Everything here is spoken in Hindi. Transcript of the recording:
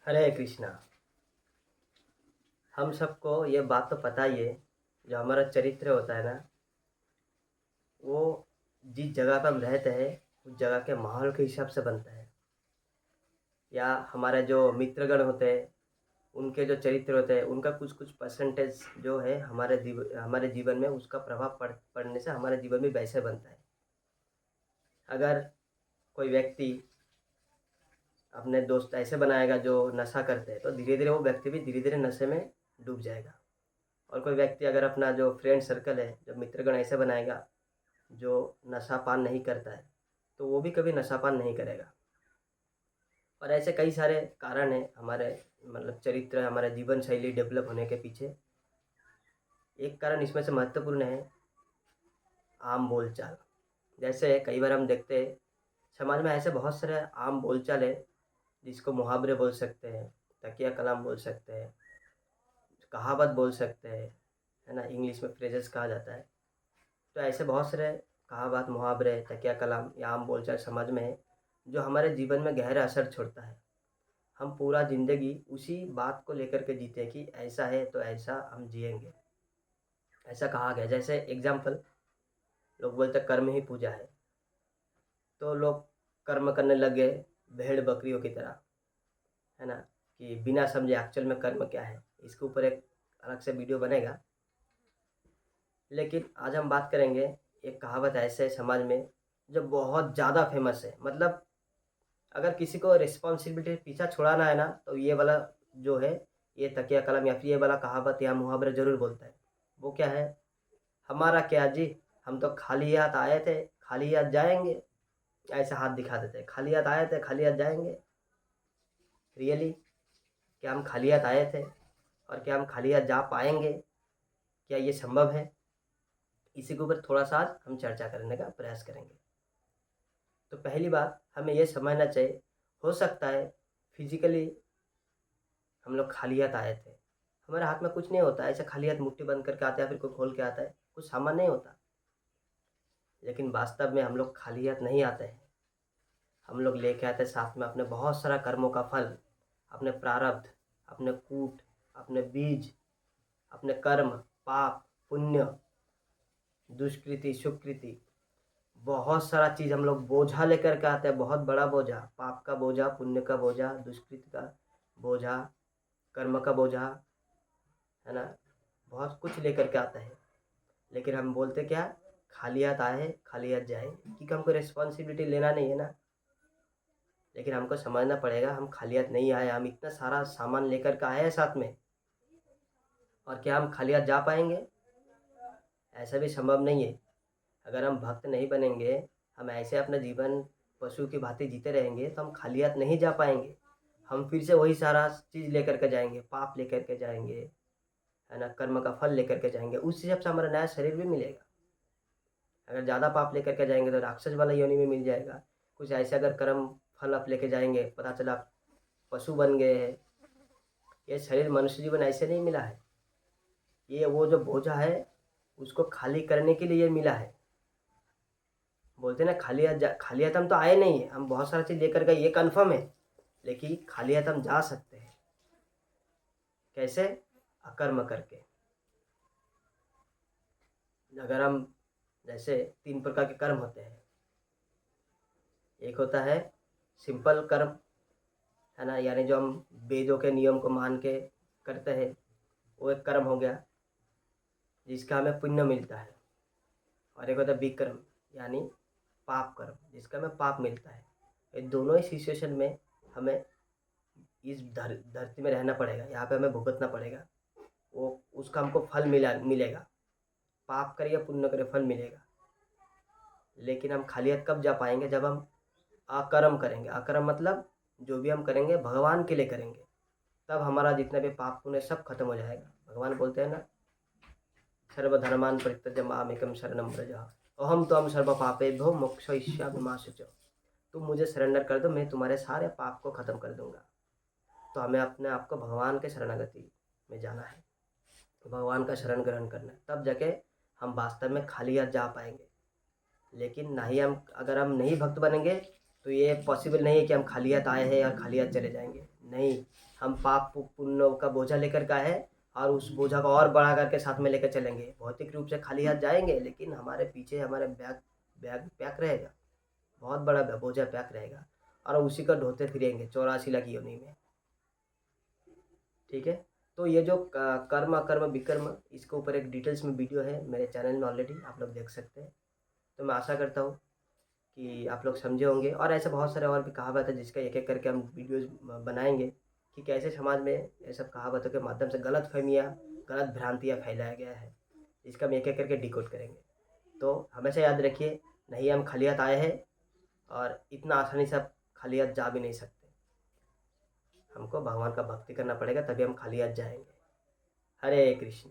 हरे कृष्णा। हम सबको ये बात तो पता ही है, जो हमारा चरित्र होता है ना, वो जिस जगह पर हम रहते हैं उस जगह के माहौल के हिसाब से बनता है। या हमारे जो मित्रगण होते हैं, उनके जो चरित्र होते हैं, उनका कुछ कुछ परसेंटेज जो है हमारे जीवन में उसका प्रभाव पड़ने से हमारे जीवन में वैसे बनता है। अगर कोई व्यक्ति अपने दोस्त ऐसे बनाएगा जो नशा करते हैं, तो धीरे धीरे वो व्यक्ति भी धीरे धीरे नशे में डूब जाएगा। और कोई व्यक्ति अगर अपना जो फ्रेंड सर्कल है, जो मित्रगण ऐसे बनाएगा जो नशा पान नहीं करता है, तो वो भी कभी नशा पान नहीं करेगा। और ऐसे कई सारे कारण हैं हमारे चरित्र, हमारे जीवन शैली डेवलप होने के पीछे। एक कारण इसमें से महत्वपूर्ण है आम बोलचाल। जैसे कई बार हम देखते हैं समाज में ऐसे बहुत सारे आम बोलचाल है, जिसको मुहावरे बोल सकते हैं, तकिया कलाम बोल सकते हैं, कहावत बोल सकते हैं, है ना, इंग्लिश में फ्रेजेस कहा जाता है। तो ऐसे बहुत सारे कहावत, मुहावरे, तकिया कलाम या आम बोलचाल समाज में है, जो हमारे जीवन में गहरा असर छोड़ता है। हम पूरा ज़िंदगी उसी बात को लेकर के जीते हैं कि ऐसा है तो ऐसा हम जिएंगे। ऐसा कहा गया, जैसे एग्जाम्पल, लोग बोलते हैं कर्म ही पूजा है, तो लोग कर्म करने लग गए भेड़ बकरियों की तरह, है ना, कि बिना समझे एक्चुअल में कर्म क्या है। इसके ऊपर एक अलग से वीडियो बनेगा। लेकिन आज हम बात करेंगे एक कहावत ऐसे समाज में जो बहुत ज़्यादा फेमस है। अगर किसी को रिस्पॉन्सिबिलिटी पीछा छुड़ाना है ना, तो ये वाला जो है, ये तकिया कलम या फिर ये वाला कहावत या मुहावरा ज़रूर बोलता है। वो क्या है? हमारा क्या जी, हम तो खाली हाथ आए थे, खाली हाथ जाएंगे। ऐसा हाथ दिखा देते हैं, खाली हाथ आए थे, खाली हाथ जाएंगे। रियली क्या हम खाली हाथ आए थे और क्या हम खाली हाथ जा पाएंगे? क्या ये संभव है? इसी के ऊपर थोड़ा सा आज हम चर्चा करने का प्रयास करेंगे। तो पहली बात हमें ये समझना चाहिए, हो सकता है फिजिकली हम लोग खाली हाथ आए थे, हमारे हाथ में कुछ नहीं होता, ऐसे खाली हाथ मुट्ठी बंद करके आते हैं, फिर कोई खोल के आता है, कुछ सामान नहीं होता। लेकिन वास्तव में हम लोग खाली हाथ नहीं आते हैं। हम लोग लेके आते हैं साथ में अपने बहुत सारा कर्मों का फल, अपने प्रारब्ध, अपने कूट, अपने बीज, अपने कर्म, पाप, पुण्य, दुष्कृति, सुकृति, बहुत सारा चीज़ हम लोग बोझा लेकर के आते हैं। बहुत बड़ा बोझा, पाप का बोझा, पुण्य का बोझा, दुष्कृति का बोझा, कर्म का बोझा, है ना, बहुत कुछ लेकर के आता है। लेकिन हम बोलते क्या, खाली हाथ आए खाली हाथ जाए, क्योंकि हमको रिस्पॉन्सिबिलिटी लेना नहीं है ना। लेकिन हमको समझना पड़ेगा हम खाली हाथ नहीं आए, हम इतना सारा सामान लेकर के आए हैं साथ में। और क्या हम खाली हाथ जा पाएंगे? ऐसा भी संभव नहीं है। अगर हम भक्त नहीं बनेंगे, हम ऐसे अपना जीवन पशु की भांति जीते रहेंगे, तो हम खाली हाथ नहीं जा पाएंगे। हम फिर से वही सारा चीज़ लेकर के जाएंगे, पाप लेकर के जाएंगे, है ना, कर्म का फल लेकर के जाएंगे। उस हिसाब से हमारा नया शरीर भी मिलेगा। अगर ज़्यादा पाप लेकर के जाएंगे तो राक्षस वाला योनि में मिल जाएगा। कुछ ऐसे अगर कर्म फल आप लेके जाएंगे, पता चला आप पशु बन गए हैं। ये शरीर, मनुष्य जीवन ऐसे नहीं मिला है। ये वो जो बोझा है उसको खाली करने के लिए ये मिला है। बोलते ना, खाली हाथ हम तो आए नहीं है, हम बहुत सारा चीज़ लेकर गए, ये कन्फर्म है। लेकिन खाली हाथ हम जा सकते हैं। कैसे? अकर्म करके। अगर हम, जैसे 3 प्रकार के कर्म होते हैं। एक होता है सिंपल कर्म, है ना, यानी जो हम वेदों के नियम को मान के करते हैं, वो एक कर्म हो गया, जिसका हमें पुण्य मिलता है। और एक होता है विक्रम, यानी पाप कर्म, जिसका हमें पाप मिलता है। ये दोनों ही सिचुएशन में हमें इस धरती में रहना पड़ेगा, यहाँ पे हमें भुगतना पड़ेगा। वो उसका हमको फल मिलेगा। पाप करे या पुण्य करे, फल मिलेगा। लेकिन हम खाली हाथ कब जा पाएंगे? जब हम अकर्म करेंगे। अकर्म मतलब जो भी हम करेंगे भगवान के लिए करेंगे, तब हमारा जितना भी पाप पुण्य सब खत्म हो जाएगा। भगवान बोलते हैं ना, सर्वधर्मान परित्यज्य मामेकं शरणं व्रज, अहम त्वं सर्व पापेभ्यो मोक्षयिष्यामि मा शुचः। तुम मुझे सरेंडर कर दो, मैं तुम्हारे सारे पाप को खत्म कर दूंगा। तो हमें अपने आप को भगवान के शरणागति में जाना है, भगवान का शरण ग्रहण करना है, तब जाके हम वास्तव में खाली हाथ जा पाएंगे। लेकिन नहीं, अगर हम नहीं भक्त बनेंगे तो ये पॉसिबल नहीं है कि हम खाली हाथ आए हैं और खाली हाथ चले जाएंगे। नहीं, हम पाप पुण्य का बोझा लेकर का है और उस बोझा को और बढ़ा करके साथ में लेकर चलेंगे। भौतिक रूप से खाली हाथ जाएंगे, लेकिन हमारे पीछे हमारे बैग बैग पैक रहेगा, बहुत बड़ा बोझा पैक रहेगा, और उसी का ढोते फिरेंगे 84 लाख योनि में। ठीक है। तो ये जो कर्म अकर्म विकर्म, इसके ऊपर एक डिटेल्स में वीडियो है मेरे चैनल में ऑलरेडी, आप लोग देख सकते हैं। तो मैं आशा करता हूँ कि आप लोग समझे होंगे, और ऐसे बहुत सारे और भी कहावत है जिसका एक एक करके हम वीडियोज़ बनाएंगे कि कैसे समाज में ये सब कहावतों के माध्यम से गलत फहमियाँ, गलत भ्रांतियाँ फैलाया गया है, इसका हम एक एक करके डिकोड करेंगे। तो हमेशा याद रखिए, नहीं हम खाली हाथ आए हैं, और इतना आसानी से आप खाली हाथ जा भी नहीं सकते। हमको भगवान का भक्ति करना पड़ेगा, तभी हम खाली हाथ जाएंगे। हरे कृष्ण।